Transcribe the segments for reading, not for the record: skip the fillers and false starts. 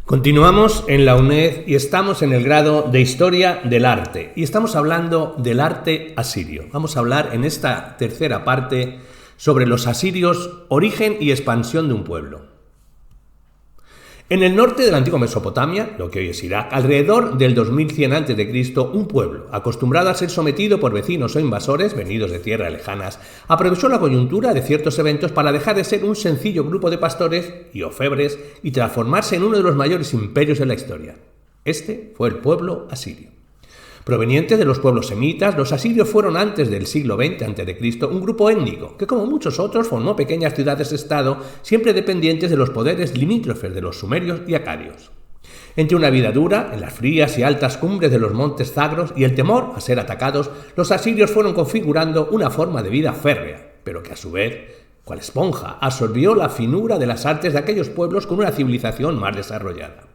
Continuamos en la UNED y estamos en el grado de Historia del Arte y estamos hablando del arte asirio. Vamos a hablar en esta tercera parte sobre los asirios, origen y expansión de un pueblo. En el norte de la antigua Mesopotamia, lo que hoy es Irak, alrededor del 2100 a.C., un pueblo, acostumbrado a ser sometido por vecinos o invasores venidos de tierras lejanas, aprovechó la coyuntura de ciertos eventos para dejar de ser un sencillo grupo de pastores y orfebres y transformarse en uno de los mayores imperios de la historia. Este fue el pueblo asirio. Provenientes de los pueblos semitas, los asirios fueron antes del siglo XX a.C. un grupo étnico que, como muchos otros, formó pequeñas ciudades-estado siempre dependientes de los poderes limítrofes de los sumerios y acadios. Entre una vida dura, en las frías y altas cumbres de los montes Zagros y el temor a ser atacados, los asirios fueron configurando una forma de vida férrea, pero que a su vez, cual esponja, absorbió la finura de las artes de aquellos pueblos con una civilización más desarrollada.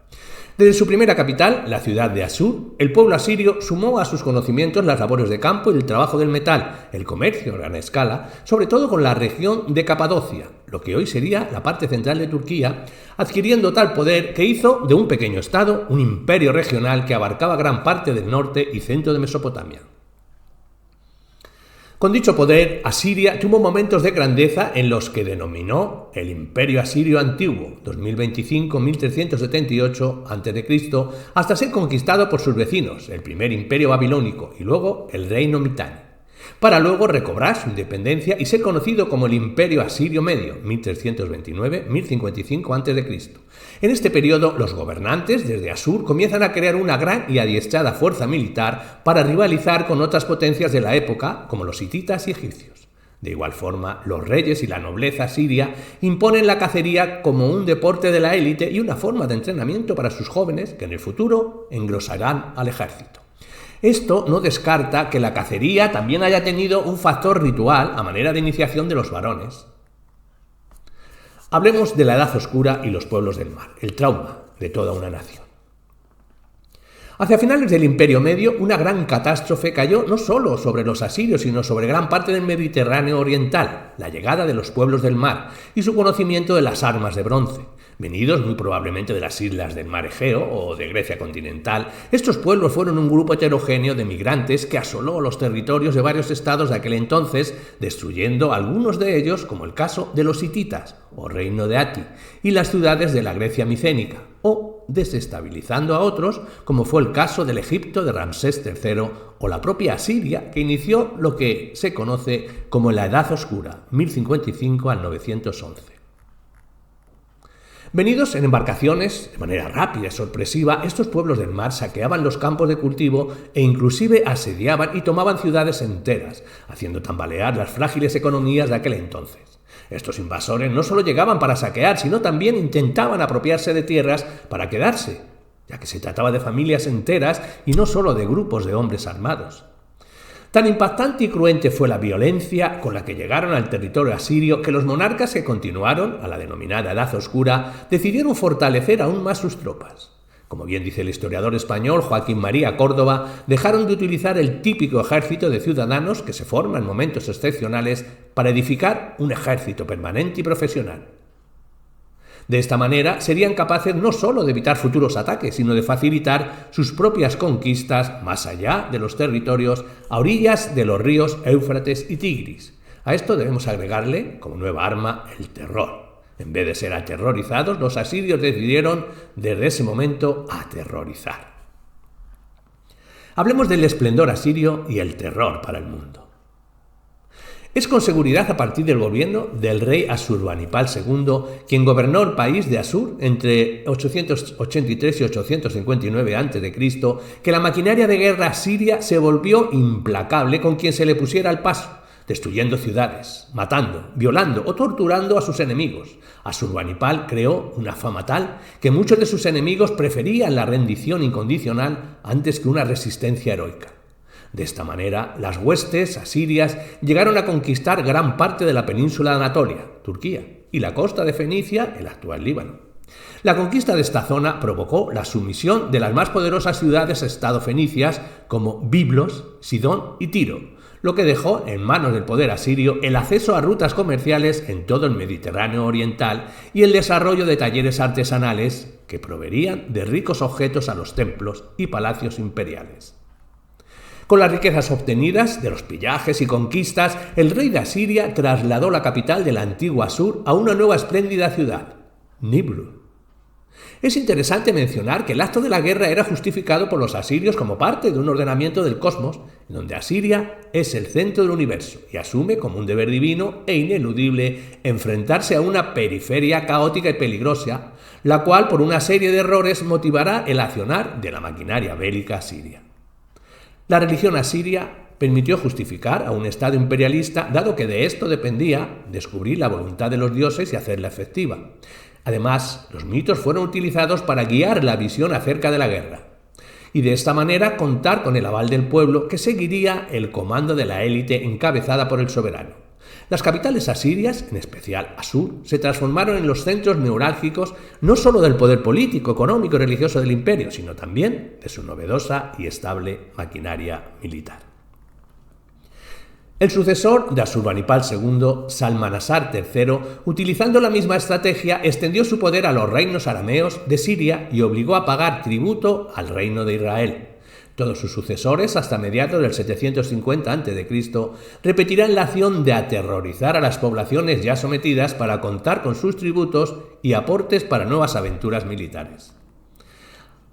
Desde su primera capital, la ciudad de Asur, el pueblo asirio sumó a sus conocimientos las labores de campo y el trabajo del metal, el comercio a gran escala, sobre todo con la región de Capadocia, lo que hoy sería la parte central de Turquía, adquiriendo tal poder que hizo de un pequeño estado un imperio regional que abarcaba gran parte del norte y centro de Mesopotamia. Con dicho poder, Asiria tuvo momentos de grandeza en los que denominó el Imperio Asirio Antiguo, 2025-1378 a.C., hasta ser conquistado por sus vecinos, el primer imperio babilónico y luego el reino Mitanni, para luego recobrar su independencia y ser conocido como el Imperio Asirio Medio, 1329-1055 a.C. En este periodo, los gobernantes desde Asur comienzan a crear una gran y adiestrada fuerza militar para rivalizar con otras potencias de la época, como los hititas y egipcios. De igual forma, los reyes y la nobleza asiria imponen la cacería como un deporte de la élite y una forma de entrenamiento para sus jóvenes que en el futuro engrosarán al ejército. Esto no descarta que la cacería también haya tenido un factor ritual a manera de iniciación de los varones. Hablemos de la Edad Oscura y los pueblos del mar, el trauma de toda una nación. Hacia finales del Imperio Medio, una gran catástrofe cayó no solo sobre los asirios, sino sobre gran parte del Mediterráneo oriental, la llegada de los pueblos del mar y su conocimiento de las armas de bronce. Venidos muy probablemente de las islas del mar Egeo o de Grecia continental, estos pueblos fueron un grupo heterogéneo de migrantes que asoló los territorios de varios estados de aquel entonces, destruyendo algunos de ellos, como el caso de los hititas, o reino de Ati, y las ciudades de la Grecia micénica, o desestabilizando a otros, como fue el caso del Egipto de Ramsés III, o la propia Asiria, que inició lo que se conoce como la Edad Oscura, 1055 al 911. Venidos en embarcaciones, de manera rápida y sorpresiva, estos pueblos del mar saqueaban los campos de cultivo e inclusive asediaban y tomaban ciudades enteras, haciendo tambalear las frágiles economías de aquel entonces. Estos invasores no solo llegaban para saquear, sino también intentaban apropiarse de tierras para quedarse, ya que se trataba de familias enteras y no solo de grupos de hombres armados. Tan impactante y cruente fue la violencia con la que llegaron al territorio asirio que los monarcas que continuaron a la denominada Edad Oscura decidieron fortalecer aún más sus tropas. Como bien dice el historiador español Joaquín María Córdoba, dejaron de utilizar el típico ejército de ciudadanos que se forma en momentos excepcionales para edificar un ejército permanente y profesional. De esta manera serían capaces no solo de evitar futuros ataques, sino de facilitar sus propias conquistas más allá de los territorios a orillas de los ríos Éufrates y Tigris. A esto debemos agregarle, como nueva arma, el terror. En vez de ser aterrorizados, los asirios decidieron desde ese momento aterrorizar. Hablemos del esplendor asirio y el terror para el mundo. Es con seguridad a partir del gobierno del rey Asurbanipal II, quien gobernó el país de Asur entre 883 y 859 a.C., que la maquinaria de guerra asiria se volvió implacable con quien se le pusiera al paso, destruyendo ciudades, matando, violando o torturando a sus enemigos. Asurbanipal creó una fama tal que muchos de sus enemigos preferían la rendición incondicional antes que una resistencia heroica. De esta manera, las huestes asirias llegaron a conquistar gran parte de la península de Anatolia, Turquía, y la costa de Fenicia, el actual Líbano. La conquista de esta zona provocó la sumisión de las más poderosas ciudades-estado fenicias como Biblos, Sidón y Tiro, lo que dejó en manos del poder asirio el acceso a rutas comerciales en todo el Mediterráneo oriental y el desarrollo de talleres artesanales que proveerían de ricos objetos a los templos y palacios imperiales. Con las riquezas obtenidas de los pillajes y conquistas, el rey de Asiria trasladó la capital de la antigua Asur a una nueva espléndida ciudad, Niblu. Es interesante mencionar que el acto de la guerra era justificado por los asirios como parte de un ordenamiento del cosmos, en donde Asiria es el centro del universo y asume como un deber divino e ineludible enfrentarse a una periferia caótica y peligrosa, la cual por una serie de errores motivará el accionar de la maquinaria bélica asiria. La religión asiria permitió justificar a un Estado imperialista, dado que de esto dependía descubrir la voluntad de los dioses y hacerla efectiva. Además, los mitos fueron utilizados para guiar la visión acerca de la guerra, y de esta manera contar con el aval del pueblo que seguiría el comando de la élite encabezada por el soberano. Las capitales asirias, en especial Asur, se transformaron en los centros neurálgicos no solo del poder político, económico y religioso del imperio, sino también de su novedosa y estable maquinaria militar. El sucesor de Asurbanipal II, Salmanasar III, utilizando la misma estrategia, extendió su poder a los reinos arameos de Siria y obligó a pagar tributo al reino de Israel. Todos sus sucesores, hasta mediados del 750 a.C., repetirán la acción de aterrorizar a las poblaciones ya sometidas para contar con sus tributos y aportes para nuevas aventuras militares.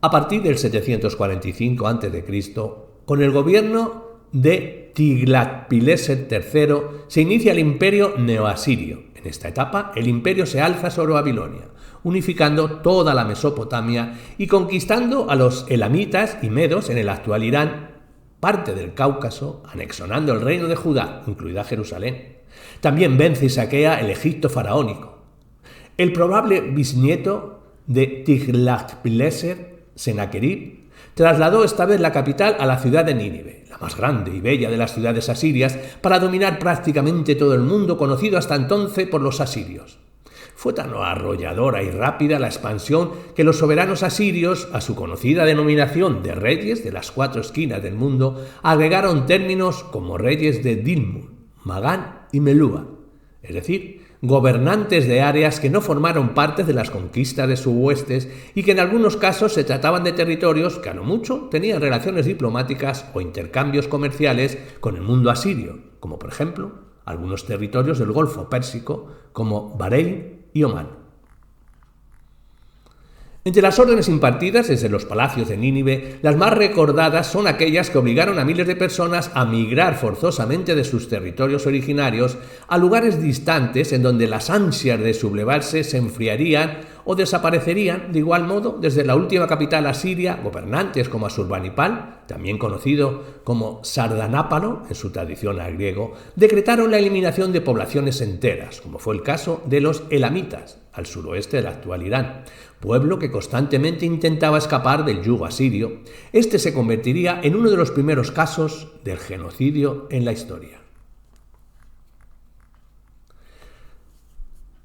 A partir del 745 a.C., con el gobierno de Tiglat-Pileser III, se inicia el imperio neoasirio. En esta etapa, el imperio se alza sobre Babilonia, unificando toda la Mesopotamia y conquistando a los elamitas y medos en el actual Irán, parte del Cáucaso, anexionando el reino de Judá, incluida Jerusalén. También vence y saquea el Egipto faraónico. El probable bisnieto de Tiglat-Pileser, Sennacherib, trasladó esta vez la capital a la ciudad de Nínive, la más grande y bella de las ciudades asirias, para dominar prácticamente todo el mundo conocido hasta entonces por los asirios. Fue tan arrolladora y rápida la expansión que los soberanos asirios, a su conocida denominación de reyes de las cuatro esquinas del mundo, agregaron términos como reyes de Dilmun, Magán y Melúa, es decir, gobernantes de áreas que no formaron parte de las conquistas de sus huestes y que en algunos casos se trataban de territorios que a lo mucho tenían relaciones diplomáticas o intercambios comerciales con el mundo asirio, como por ejemplo algunos territorios del Golfo Pérsico como Bahrein y Omán. Entre las órdenes impartidas desde los palacios de Nínive, las más recordadas son aquellas que obligaron a miles de personas a migrar forzosamente de sus territorios originarios a lugares distantes en donde las ansias de sublevarse se enfriarían o desaparecerían. De igual modo, desde la última capital asiria, gobernantes como Asurbanipal, también conocido como Sardanápalo en su tradición al griego, decretaron la eliminación de poblaciones enteras, como fue el caso de los elamitas, al suroeste del actual Irán, pueblo que constantemente intentaba escapar del yugo asirio. Este se convertiría en uno de los primeros casos del genocidio en la historia.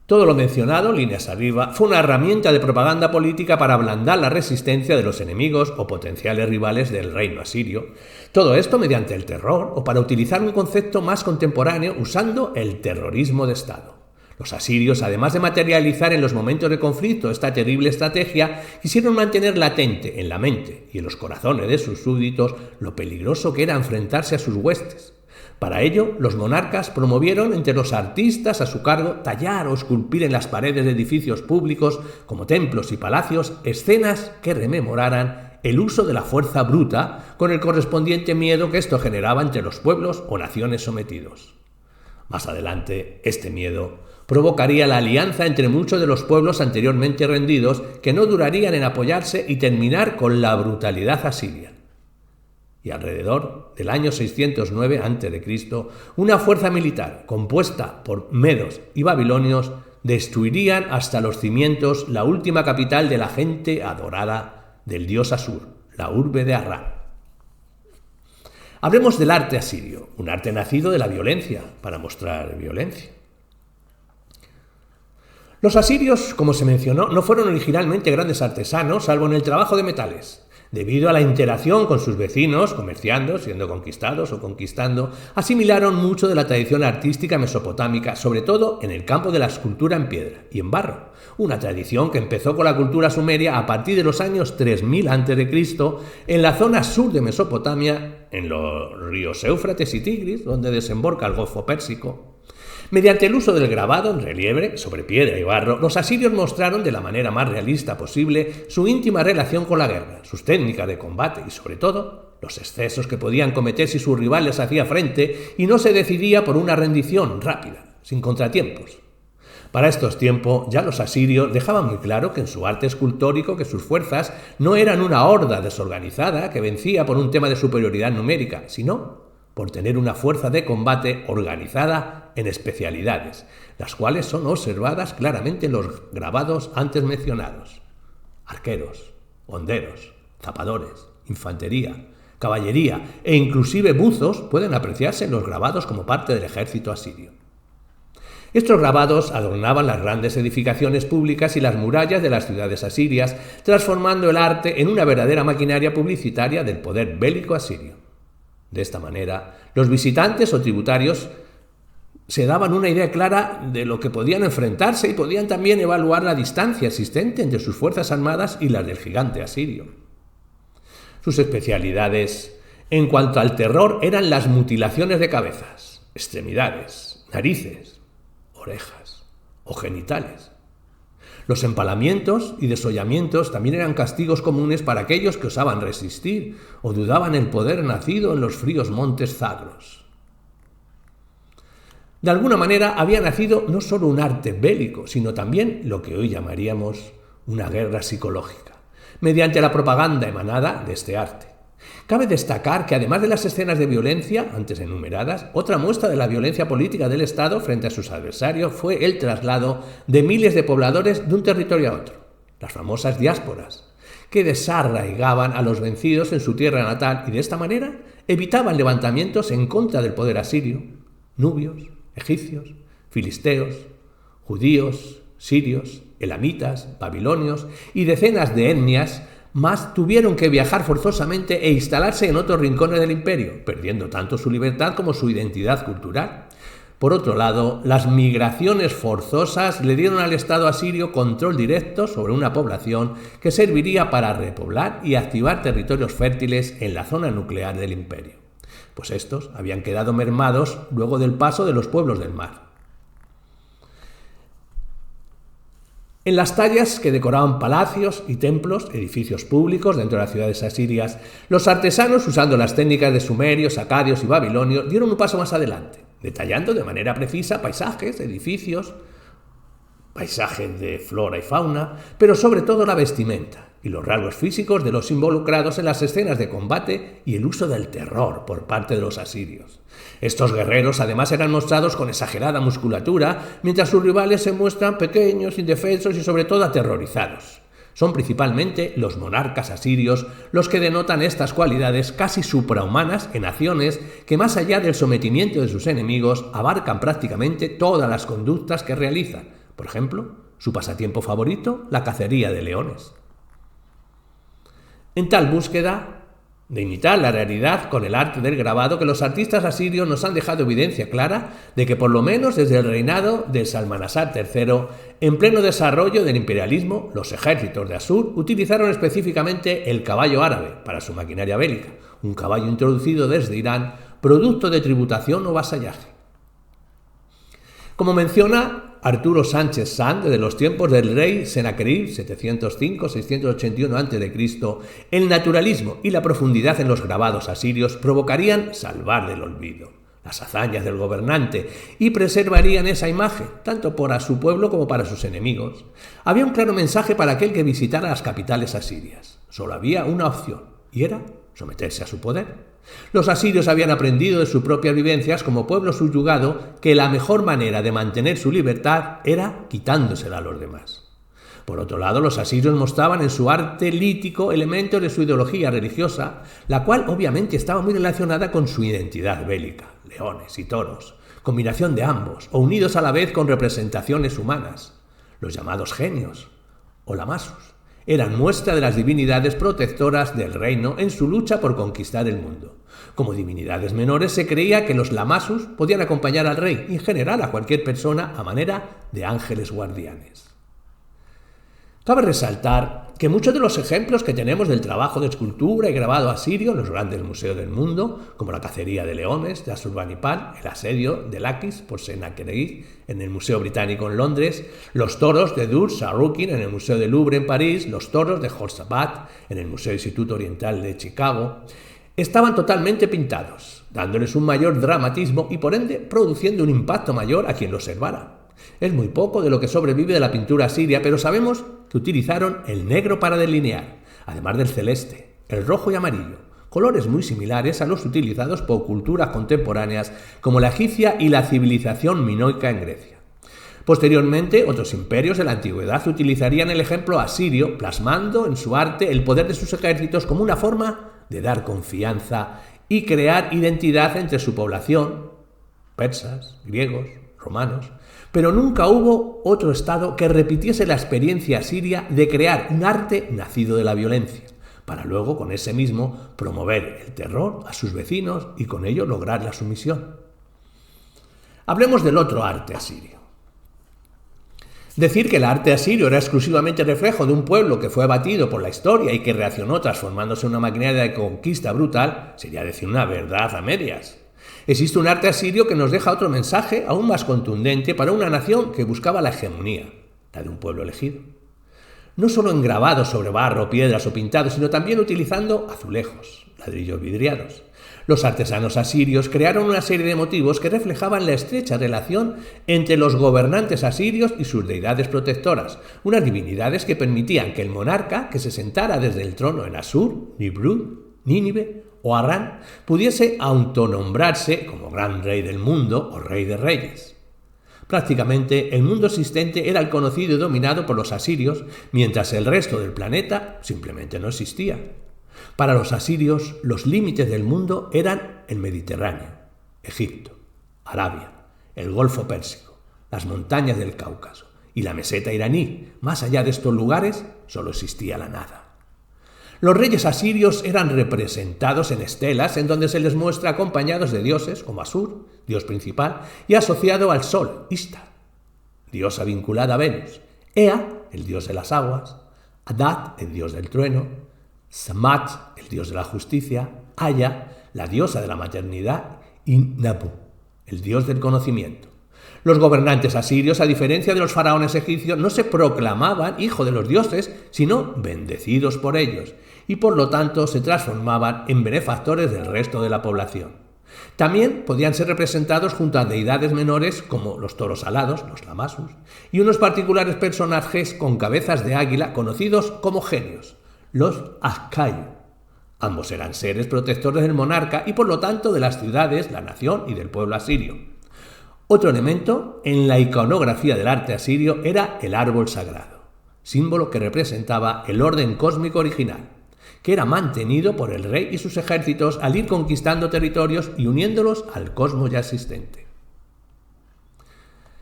Todo lo mencionado, líneas arriba, fue una herramienta de propaganda política para ablandar la resistencia de los enemigos o potenciales rivales del reino asirio. Todo esto mediante el terror o para utilizar un concepto más contemporáneo usando el terrorismo de Estado. Los asirios, además de materializar en los momentos de conflicto esta terrible estrategia, quisieron mantener latente en la mente y en los corazones de sus súbditos lo peligroso que era enfrentarse a sus huestes. Para ello, los monarcas promovieron entre los artistas a su cargo tallar o esculpir en las paredes de edificios públicos, como templos y palacios, escenas que rememoraran el uso de la fuerza bruta con el correspondiente miedo que esto generaba entre los pueblos o naciones sometidos. Más adelante, este miedo provocaría la alianza entre muchos de los pueblos anteriormente rendidos que no durarían en apoyarse y terminar con la brutalidad asiria. Y alrededor del año 609 a.C., una fuerza militar compuesta por medos y babilonios destruirían hasta los cimientos la última capital de la gente adorada del dios Asur, la urbe de Arran. Hablemos del arte asirio, un arte nacido de la violencia, para mostrar violencia. Los asirios, como se mencionó, no fueron originalmente grandes artesanos, salvo en el trabajo de metales. Debido a la interacción con sus vecinos, comerciando, siendo conquistados o conquistando, asimilaron mucho de la tradición artística mesopotámica, sobre todo en el campo de la escultura en piedra y en barro, una tradición que empezó con la cultura sumeria a partir de los años 3000 a.C. en la zona sur de Mesopotamia, en los ríos Éufrates y Tigris, donde desemboca el Golfo Pérsico. Mediante el uso del grabado en relieve sobre piedra y barro, los asirios mostraron de la manera más realista posible su íntima relación con la guerra, sus técnicas de combate y, sobre todo, los excesos que podían cometer si su rival les hacía frente y no se decidía por una rendición rápida, sin contratiempos. Para estos tiempos, ya los asirios dejaban muy claro que en su arte escultórico que sus fuerzas no eran una horda desorganizada que vencía por un tema de superioridad numérica, sino por tener una fuerza de combate organizada en especialidades, las cuales son observadas claramente en los grabados antes mencionados. Arqueros, honderos, zapadores, infantería, caballería e inclusive buzos pueden apreciarse en los grabados como parte del ejército asirio. Estos grabados adornaban las grandes edificaciones públicas y las murallas de las ciudades asirias, transformando el arte en una verdadera maquinaria publicitaria del poder bélico asirio. De esta manera, los visitantes o tributarios se daban una idea clara de lo que podían enfrentarse y podían también evaluar la distancia existente entre sus fuerzas armadas y las del gigante asirio. Sus especialidades en cuanto al terror eran las mutilaciones de cabezas, extremidades, narices, orejas o genitales. Los empalamientos y desollamientos también eran castigos comunes para aquellos que osaban resistir o dudaban el poder nacido en los fríos montes Zagros. De alguna manera había nacido no solo un arte bélico, sino también lo que hoy llamaríamos una guerra psicológica, mediante la propaganda emanada de este arte. Cabe destacar que además de las escenas de violencia antes enumeradas, otra muestra de la violencia política del Estado frente a sus adversarios fue el traslado de miles de pobladores de un territorio a otro, las famosas diásporas, que desarraigaban a los vencidos en su tierra natal y de esta manera evitaban levantamientos en contra del poder asirio, nubios, egipcios, filisteos, judíos, sirios, elamitas, babilonios y decenas de etnias más tuvieron que viajar forzosamente e instalarse en otros rincones del imperio, perdiendo tanto su libertad como su identidad cultural. Por otro lado, las migraciones forzosas le dieron al Estado asirio control directo sobre una población que serviría para repoblar y activar territorios fértiles en la zona nuclear del imperio, pues estos habían quedado mermados luego del paso de los pueblos del mar. En las tallas que decoraban palacios y templos, edificios públicos dentro de las ciudades asirias, los artesanos, usando las técnicas de sumerios, acadios y babilonios, dieron un paso más adelante, detallando de manera precisa paisajes, edificios, paisajes de flora y fauna, pero sobre todo la vestimenta y los rasgos físicos de los involucrados en las escenas de combate y el uso del terror por parte de los asirios. Estos guerreros además eran mostrados con exagerada musculatura, mientras sus rivales se muestran pequeños, indefensos y sobre todo aterrorizados. Son principalmente los monarcas asirios los que denotan estas cualidades casi suprahumanas en acciones que, más allá del sometimiento de sus enemigos, abarcan prácticamente todas las conductas que realizan. Por ejemplo, su pasatiempo favorito, la cacería de leones. En tal búsqueda de imitar la realidad con el arte del grabado, que los artistas asirios nos han dejado evidencia clara de que por lo menos desde el reinado de Salmanasar III, en pleno desarrollo del imperialismo, los ejércitos de Asur utilizaron específicamente el caballo árabe para su maquinaria bélica, un caballo introducido desde Irán, producto de tributación o vasallaje. Como menciona Arturo Sánchez Sanz, desde los tiempos del rey Senaquerib, 705-681 a.C., el naturalismo y la profundidad en los grabados asirios provocarían salvar del olvido las hazañas del gobernante y preservarían esa imagen, tanto para su pueblo como para sus enemigos. Había un claro mensaje para aquel que visitara las capitales asirias. Solo había una opción, y era someterse a su poder. Los asirios habían aprendido de sus propias vivencias como pueblo subyugado que la mejor manera de mantener su libertad era quitándosela a los demás. Por otro lado, los asirios mostraban en su arte lítico elementos de su ideología religiosa, la cual obviamente estaba muy relacionada con su identidad bélica, leones y toros, combinación de ambos, o unidos a la vez con representaciones humanas, los llamados genios o lamasus, Eran muestra de las divinidades protectoras del reino en su lucha por conquistar el mundo. Como divinidades menores se creía que los lamasus podían acompañar al rey y en general a cualquier persona a manera de ángeles guardianes. Cabe resaltar que muchos de los ejemplos que tenemos del trabajo de escultura y grabado asirio en los grandes museos del mundo, como la cacería de leones de Asurbanipal, el asedio de Laquis por Sennacherib en el Museo Británico en Londres, los toros de Dur-Sharrukin en el Museo del Louvre en París, los toros de Jorzabat en el Museo Instituto Oriental de Chicago, estaban totalmente pintados, dándoles un mayor dramatismo y por ende produciendo un impacto mayor a quien lo observara. Es muy poco de lo que sobrevive de la pintura asiria, pero sabemos que utilizaron el negro para delinear, además del celeste, el rojo y amarillo, colores muy similares a los utilizados por culturas contemporáneas como la egipcia y la civilización minoica en Grecia. Posteriormente, otros imperios de la antigüedad utilizarían el ejemplo asirio, plasmando en su arte el poder de sus ejércitos como una forma de dar confianza y crear identidad entre su población, persas, griegos, romanos, pero nunca hubo otro estado que repitiese la experiencia asiria de crear un arte nacido de la violencia, para luego con ese mismo promover el terror a sus vecinos y con ello lograr la sumisión. Hablemos del otro arte asirio. Decir que el arte asirio era exclusivamente reflejo de un pueblo que fue abatido por la historia y que reaccionó transformándose en una maquinaria de conquista brutal sería decir una verdad a medias. Existe un arte asirio que nos deja otro mensaje aún más contundente para una nación que buscaba la hegemonía, la de un pueblo elegido. No solo en grabados sobre barro, piedras o pintados, sino también utilizando azulejos, ladrillos vidriados. Los artesanos asirios crearon una serie de motivos que reflejaban la estrecha relación entre los gobernantes asirios y sus deidades protectoras, unas divinidades que permitían que el monarca que se sentara desde el trono en Asur, Nibrud, Nínive o Harran pudiese autonombrarse como gran rey del mundo o rey de reyes. Prácticamente el mundo existente era el conocido y dominado por los asirios, mientras el resto del planeta simplemente no existía. Para los asirios, los límites del mundo eran el Mediterráneo, Egipto, Arabia, el Golfo Pérsico, las montañas del Cáucaso y la meseta iraní. Más allá de estos lugares, solo existía la nada. Los reyes asirios eran representados en estelas en donde se les muestra acompañados de dioses como Asur, dios principal, y asociado al sol, Ishtar, diosa vinculada a Venus, Ea, el dios de las aguas, Adad, el dios del trueno, Samat, el dios de la justicia, Aya, la diosa de la maternidad, y Nabu, el dios del conocimiento. Los gobernantes asirios, a diferencia de los faraones egipcios, no se proclamaban hijos de los dioses, sino bendecidos por ellos, y por lo tanto se transformaban en benefactores del resto de la población. También podían ser representados junto a deidades menores como los toros alados, los lamasus, y unos particulares personajes con cabezas de águila conocidos como genios, los Azcayu. Ambos eran seres protectores del monarca y por lo tanto de las ciudades, la nación y del pueblo asirio. Otro elemento en la iconografía del arte asirio era el árbol sagrado, símbolo que representaba el orden cósmico original, que era mantenido por el rey y sus ejércitos al ir conquistando territorios y uniéndolos al cosmos ya existente.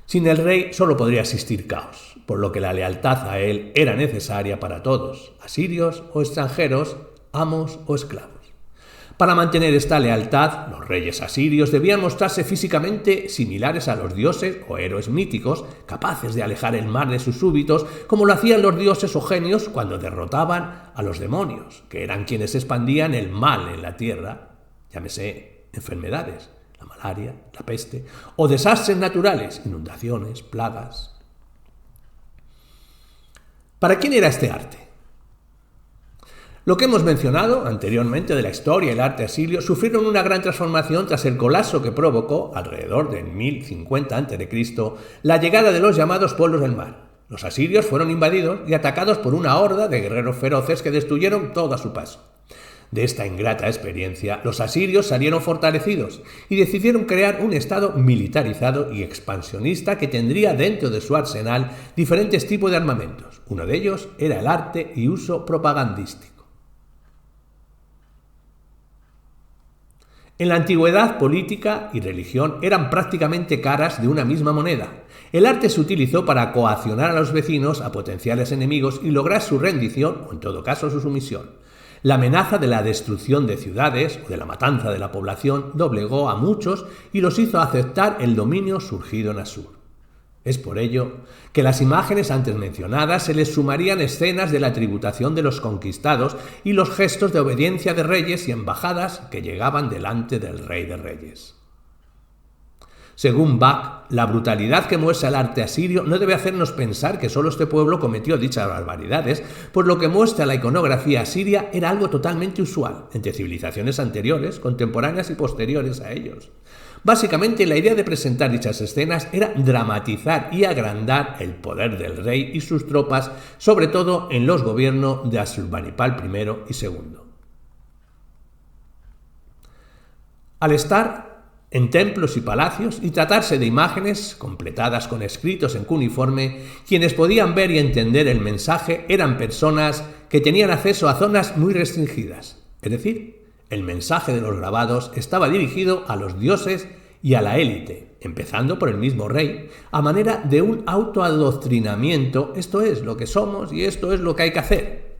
Sin el rey solo podría existir caos, por lo que la lealtad a él era necesaria para todos, asirios o extranjeros, amos o esclavos. Para mantener esta lealtad, los reyes asirios debían mostrarse físicamente similares a los dioses o héroes míticos, capaces de alejar el mal de sus súbitos, como lo hacían los dioses o genios cuando derrotaban a los demonios, que eran quienes expandían el mal en la tierra, llámese enfermedades, la malaria, la peste, o desastres naturales, inundaciones, plagas. ¿Para quién era este arte? Lo que hemos mencionado anteriormente de la historia y el arte asirio sufrieron una gran transformación tras el colapso que provocó, alrededor de 1050 a.C., la llegada de los llamados pueblos del mar. Los asirios fueron invadidos y atacados por una horda de guerreros feroces que destruyeron todo a su paso. De esta ingrata experiencia, los asirios salieron fortalecidos y decidieron crear un estado militarizado y expansionista que tendría dentro de su arsenal diferentes tipos de armamentos. Uno de ellos era el arte y uso propagandístico. En la antigüedad, política y religión eran prácticamente caras de una misma moneda. El arte se utilizó para coaccionar a los vecinos a potenciales enemigos y lograr su rendición, o en todo caso su sumisión. La amenaza de la destrucción de ciudades o de la matanza de la población doblegó a muchos y los hizo aceptar el dominio surgido en Asur. Es por ello que a las imágenes antes mencionadas se les sumarían escenas de la tributación de los conquistados y los gestos de obediencia de reyes y embajadas que llegaban delante del Rey de Reyes. Según Bach, la brutalidad que muestra el arte asirio no debe hacernos pensar que solo este pueblo cometió dichas barbaridades, pues lo que muestra la iconografía asiria era algo totalmente usual entre civilizaciones anteriores, contemporáneas y posteriores a ellos. Básicamente, la idea de presentar dichas escenas era dramatizar y agrandar el poder del rey y sus tropas, sobre todo en los gobiernos de Asurbanipal I y II. Al estar en templos y palacios y tratarse de imágenes completadas con escritos en cuneiforme, quienes podían ver y entender el mensaje eran personas que tenían acceso a zonas muy restringidas, es decir, el mensaje de los grabados estaba dirigido a los dioses y a la élite, empezando por el mismo rey, a manera de un autoadoctrinamiento, esto es lo que somos y esto es lo que hay que hacer.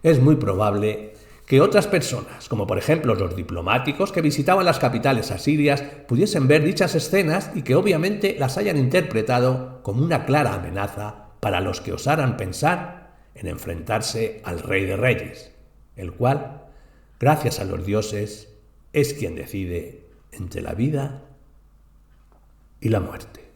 Es muy probable que otras personas, como por ejemplo los diplomáticos que visitaban las capitales asirias, pudiesen ver dichas escenas y que obviamente las hayan interpretado como una clara amenaza para los que osaran pensar en enfrentarse al Rey de Reyes, el cual, gracias a los dioses, es quien decide entre la vida y la muerte.